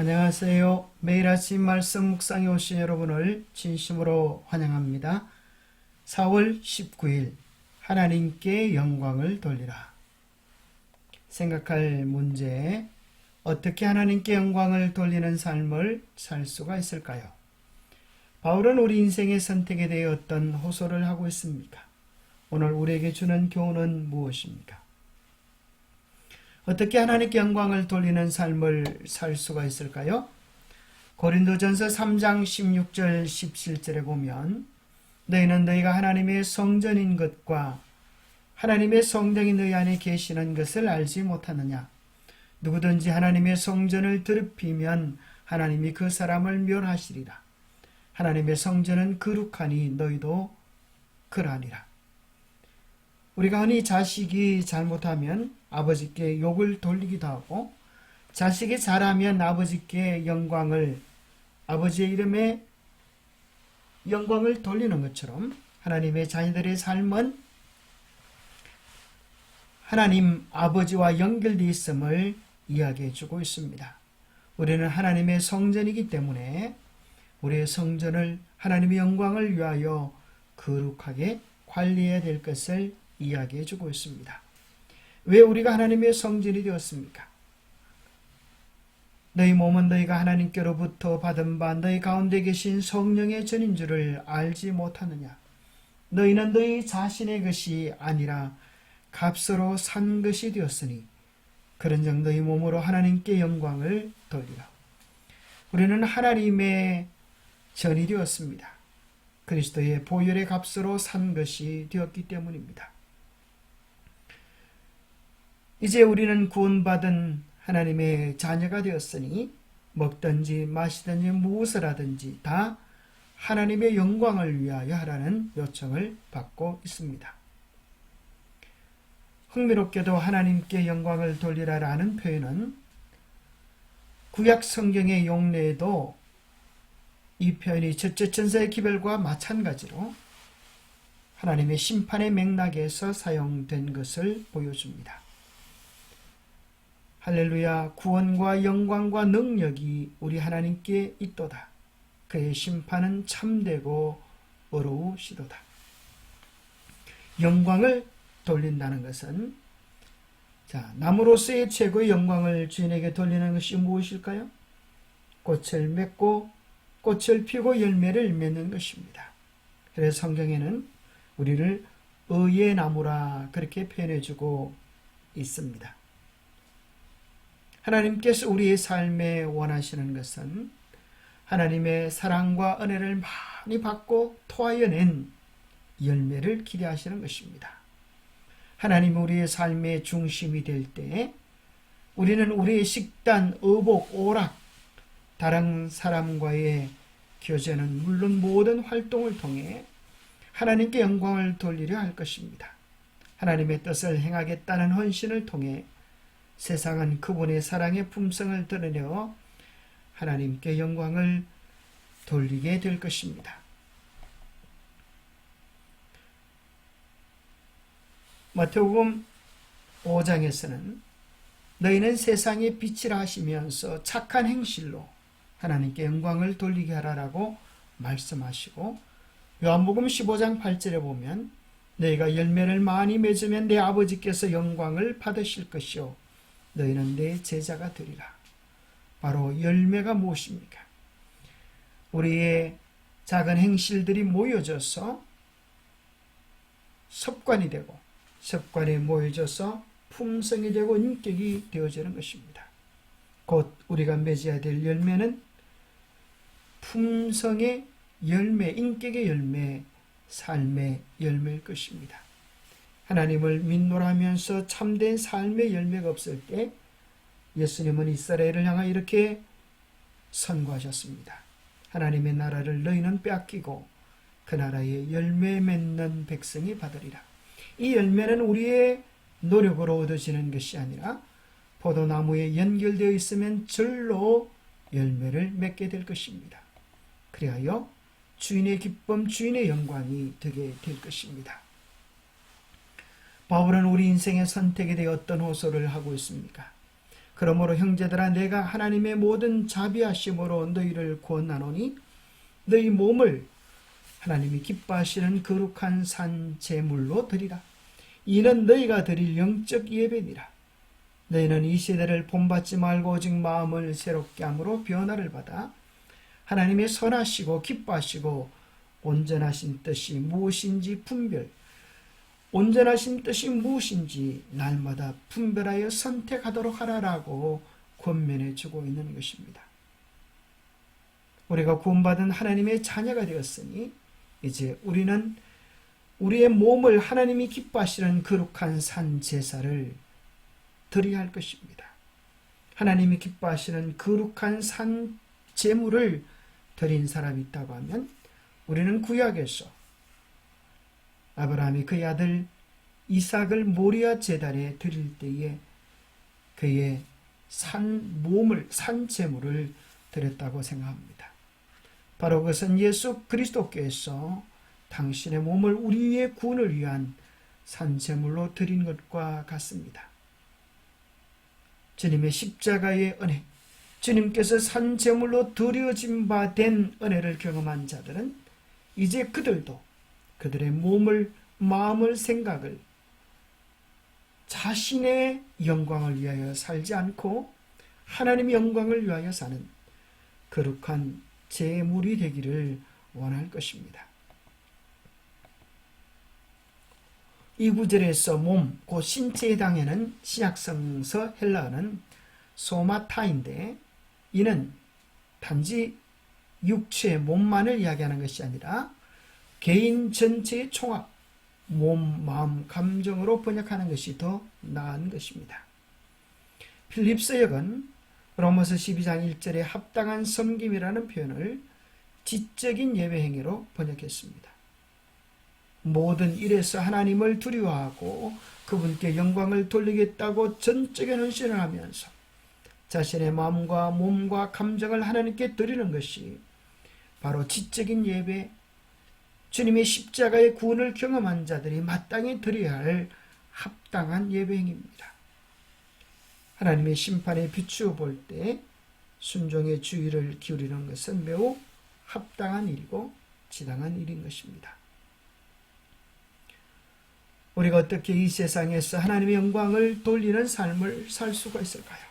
안녕하세요. 매일 아침 말씀 묵상에 오신 여러분을 진심으로 환영합니다. 4월 19일 하나님께 영광을 돌리라. 생각할 문제, 어떻게 하나님께 영광을 돌리는 삶을 살 수가 있을까요? 바울은 우리 인생의 선택에 대해 어떤 호소를 하고 있습니까? 오늘 우리에게 주는 교훈은 무엇입니까? 어떻게 하나님께 영광을 돌리는 삶을 살 수가 있을까요? 고린도전서 3장 16절 17절에 보면 너희는 너희가 하나님의 성전인 것과 하나님의 성령이 너희 안에 계시는 것을 알지 못하느냐? 누구든지 하나님의 성전을 더럽히면 하나님이 그 사람을 멸하시리라. 하나님의 성전은 거룩하니 너희도 그러하니라. 우리가 흔히 자식이 잘못하면 아버지께 욕을 돌리기도 하고, 자식이 잘하면 아버지께 아버지의 이름에 영광을 돌리는 것처럼 하나님의 자녀들의 삶은 하나님 아버지와 연결되어 있음을 이야기해 주고 있습니다. 우리는 하나님의 성전이기 때문에 우리의 성전을 하나님의 영광을 위하여 거룩하게 관리해야 될 것을 이야기해 주고 있습니다. 왜 우리가 하나님의 성전이 되었습니까? 너희 몸은 너희가 하나님께로부터 받은 바 너희 가운데 계신 성령의 전인 줄을 알지 못하느냐? 너희는 너희 자신의 것이 아니라 값으로 산 것이 되었으니 그런즉 너희 몸으로 하나님께 영광을 돌리라. 우리는 하나님의 전이 되었습니다. 그리스도의 보혈의 값으로 산 것이 되었기 때문입니다. 이제 우리는 구원받은 하나님의 자녀가 되었으니 먹든지 마시든지 무엇을 하든지 다 하나님의 영광을 위하여 하라는 요청을 받고 있습니다. 흥미롭게도 하나님께 영광을 돌리라라는 표현은 구약 성경의 용례에도 이 표현이 첫째 천사의 기별과 마찬가지로 하나님의 심판의 맥락에서 사용된 것을 보여줍니다. 할렐루야, 구원과 영광과 능력이 우리 하나님께 있도다. 그의 심판은 참되고 어려우시도다. 영광을 돌린다는 것은 나무로서의 최고의 영광을 주인에게 돌리는 것이 무엇일까요? 꽃을 맺고 꽃을 피고 열매를 맺는 것입니다. 그래서 성경에는 우리를 의의 나무라 그렇게 표현해주고 있습니다. 하나님께서 우리의 삶에 원하시는 것은 하나님의 사랑과 은혜를 많이 받고 토하여 낸 열매를 기대하시는 것입니다. 하나님 우리의 삶의 중심이 될 때 우리는 우리의 식단, 의복, 오락, 다른 사람과의 교제는 물론 모든 활동을 통해 하나님께 영광을 돌리려 할 것입니다. 하나님의 뜻을 행하겠다는 헌신을 통해 세상은 그분의 사랑의 품성을 드러내어 하나님께 영광을 돌리게 될 것입니다. 마태복음 5장에서는 너희는 세상의 빛이라 하시면서 착한 행실로 하나님께 영광을 돌리게 하라라고 말씀하시고, 요한복음 15장 8절에 보면 너희가 열매를 많이 맺으면 내 아버지께서 영광을 받으실 것이요 너희는 내 제자가 되리라. 바로 열매가 무엇입니까? 우리의 작은 행실들이 모여져서 습관이 되고, 습관이 모여져서 품성이 되고 인격이 되어지는 것입니다. 곧 우리가 맺어야 될 열매는 품성의 열매, 인격의 열매, 삶의 열매일 것입니다. 하나님을 믿노라면서 참된 삶의 열매가 없을 때 예수님은 이스라엘을 향하여 이렇게 선고하셨습니다. 하나님의 나라를 너희는 빼앗기고 그 나라의 열매 맺는 백성이 받으리라. 이 열매는 우리의 노력으로 얻어지는 것이 아니라 포도나무에 연결되어 있으면 절로 열매를 맺게 될 것입니다. 그리하여 주인의 기쁨, 주인의 영광이 되게 될 것입니다. 바울은 우리 인생의 선택에 대해 어떤 호소를 하고 있습니까? 그러므로 형제들아, 내가 하나님의 모든 자비하심으로 너희를 권하노니 너희 몸을 하나님이 기뻐하시는 거룩한 산 제물로 드리라. 이는 너희가 드릴 영적 예배니라. 너희는 이 시대를 본받지 말고 오직 마음을 새롭게 함으로 변화를 받아 하나님의 선하시고 기뻐하시고 온전하신 뜻이 무엇인지 온전하신 뜻이 무엇인지 날마다 분별하여 선택하도록 하라라고 권면해 주고 있는 것입니다. 우리가 구원받은 하나님의 자녀가 되었으니 이제 우리는 우리의 몸을 하나님이 기뻐하시는 거룩한 산 제사를 드려야 할 것입니다. 하나님이 기뻐하시는 거룩한 산 제물을 드린 사람이 있다고 하면 우리는 구약에서 아브라함이 그의 아들 이삭을 모리아 제단에 드릴 때에 그의 산 제물을 드렸다고 생각합니다. 바로 그것은 예수 그리스도께서 당신의 몸을 우리의 구원을 위한 산 제물로 드린 것과 같습니다. 주님의 십자가의 은혜, 주님께서 산 제물로 드려진 바 된 은혜를 경험한 자들은 이제 그들도 그들의 몸을, 마음을, 생각을 자신의 영광을 위하여 살지 않고 하나님의 영광을 위하여 사는 거룩한 제물이 되기를 원할 것입니다. 이 구절에서 몸, 곧 신체에 해당하는 신약성서 헬라어는 소마타인데, 이는 단지 육체, 몸만을 이야기하는 것이 아니라 개인 전체의 총합, 몸, 마음, 감정으로 번역하는 것이 더 나은 것입니다. 필립스역은 로마서 12장 1절에 합당한 섬김이라는 표현을 지적인 예배 행위로 번역했습니다. 모든 일에서 하나님을 두려워하고 그분께 영광을 돌리겠다고 전적인 헌신을 하면서 자신의 마음과 몸과 감정을 하나님께 드리는 것이 바로 지적인 예배, 주님의 십자가의 구원을 경험한 자들이 마땅히 드려야 할 합당한 예배 행위입니다. 하나님의 심판에 비추어 볼 때 순종의 주의를 기울이는 것은 매우 합당한 일이고 지당한 일인 것입니다. 우리가 어떻게 이 세상에서 하나님의 영광을 돌리는 삶을 살 수가 있을까요?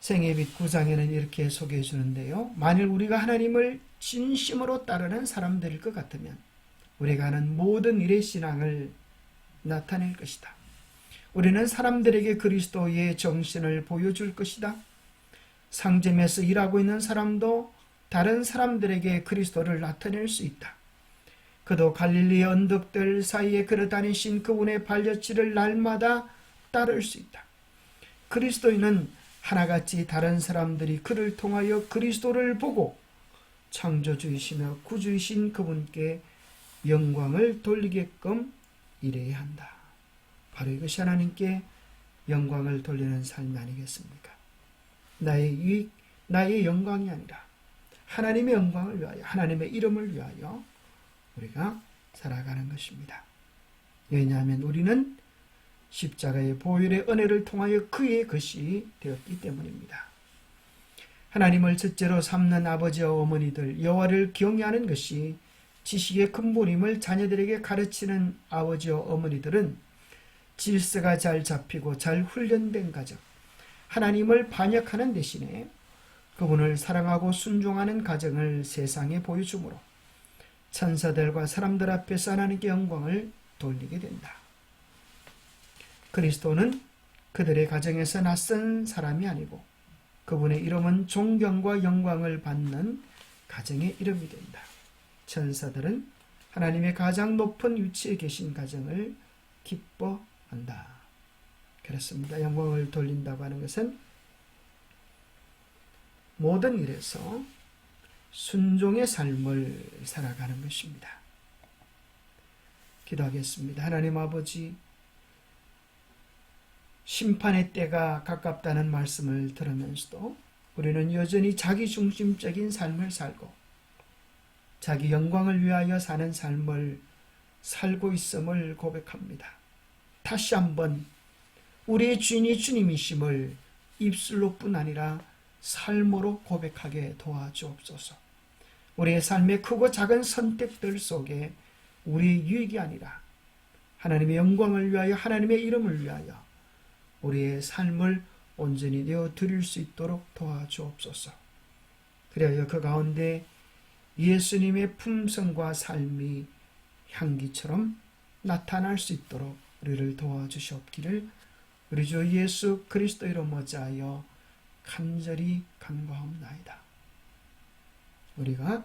생애빛 9장에는 이렇게 소개해 주는데요. 만일 우리가 하나님을 진심으로 따르는 사람들일 것 같으면 우리가 하는 모든 일의 신앙을 나타낼 것이다. 우리는 사람들에게 그리스도의 정신을 보여줄 것이다. 상점에서 일하고 있는 사람도 다른 사람들에게 그리스도를 나타낼 수 있다. 그도 갈릴리의 언덕들 사이에 걸어다니신 그분의 발자취를 날마다 따를 수 있다. 그리스도인은 하나같이 다른 사람들이 그를 통하여 그리스도를 보고 창조주이시며 구주이신 그분께 영광을 돌리게끔 일해야 한다. 바로 이것이 하나님께 영광을 돌리는 삶이 아니겠습니까? 나의 유익, 나의 영광이 아니라 하나님의 영광을 위하여, 하나님의 이름을 위하여 우리가 살아가는 것입니다. 왜냐하면 우리는 십자가의 보혈의 은혜를 통하여 그의 것이 되었기 때문입니다. 하나님을 첫째로 삼는 아버지와 어머니들, 여호와를 경외하는 것이 지식의 근본임을 자녀들에게 가르치는 아버지와 어머니들은 질서가 잘 잡히고 잘 훈련된 가정, 하나님을 반역하는 대신에 그분을 사랑하고 순종하는 가정을 세상에 보여주므로 천사들과 사람들 앞에서 하나님께 영광을 돌리게 된다. 그리스도는 그들의 가정에서 낯선 사람이 아니고 그분의 이름은 존경과 영광을 받는 가정의 이름이 된다. 천사들은 하나님의 가장 높은 위치에 계신 가정을 기뻐한다. 그렇습니다. 영광을 돌린다고 하는 것은 모든 일에서 순종의 삶을 살아가는 것입니다. 기도하겠습니다. 하나님 아버지, 심판의 때가 가깝다는 말씀을 들으면서도 우리는 여전히 자기중심적인 삶을 살고 자기 영광을 위하여 사는 삶을 살고 있음을 고백합니다. 다시 한번 우리의 주인이 주님이심을 입술로뿐 아니라 삶으로 고백하게 도와주옵소서. 우리의 삶의 크고 작은 선택들 속에 우리의 유익이 아니라 하나님의 영광을 위하여, 하나님의 이름을 위하여 우리의 삶을 온전히 되어 드릴 수 있도록 도와주옵소서. 그리하여 그 가운데 예수님의 품성과 삶이 향기처럼 나타날 수 있도록 우리를 도와주시옵기를 우리 주 예수 그리스도 이름 어찌하여 간절히 간구하옵나이다. 우리가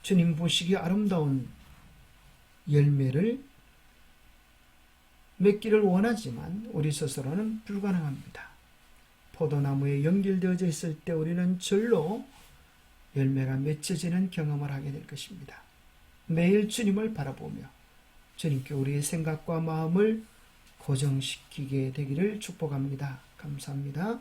주님 보시기 아름다운 열매를 맺기를 원하지만 우리 스스로는 불가능합니다. 포도나무에 연결되어져 있을 때 우리는 절로 열매가 맺혀지는 경험을 하게 될 것입니다. 매일 주님을 바라보며 주님께 우리의 생각과 마음을 고정시키게 되기를 축복합니다. 감사합니다.